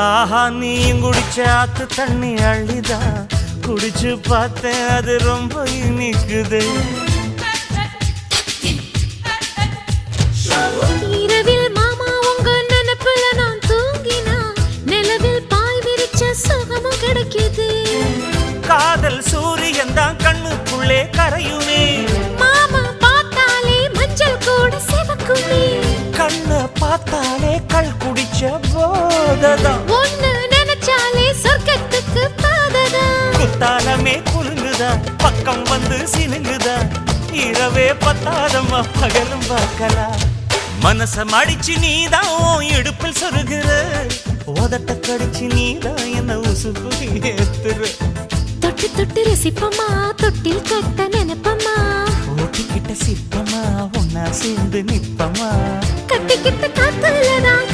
ஆஹா நீயும் குடிச்ச ஆத்து தண்ணி அள்ளிதான் குடிச்சு பார்த்தேன் அது ரொம்ப இனிக்குது. இரவில் மாமா உங்க நினைப்புல நான் தூங்கினா நிலவில் பாய் விரிச்ச சுகமும் கிடைக்குது. காதல் சூரியன் தான் கண்ணுக்குள்ளே கரையுமே, மாமா பார்த்தாலே மஞ்சள் கூட சிவக்குமே, கண்ணை பார்த்தாலே கள் குடிச்ச போததான், ஒன்னு நினைச்சாலே சொர்க்கத்துக்கு பாததான். குத்தாலமே குலுங்குதா பக்கம் வந்து சினுங்குதா, இரவே பத்தாதம்மா பகலும் பார்க்கலாம். மனச மடிச்சு நீதான் இடுப்பில் சொருகிற, உதட்ட கடிச்சு நீதான் என்ன உசுப்பு ஏத்துற. தொட்டு தொட்டு ரசிப்பமா தொட்டில் கட்ட நினைப்பமா, ஓட்டிக்கிட்ட சிப்பமா ஒன்னா சேர்ந்து நிப்பமா, கட்டிக்கிட்ட காத்துலதான்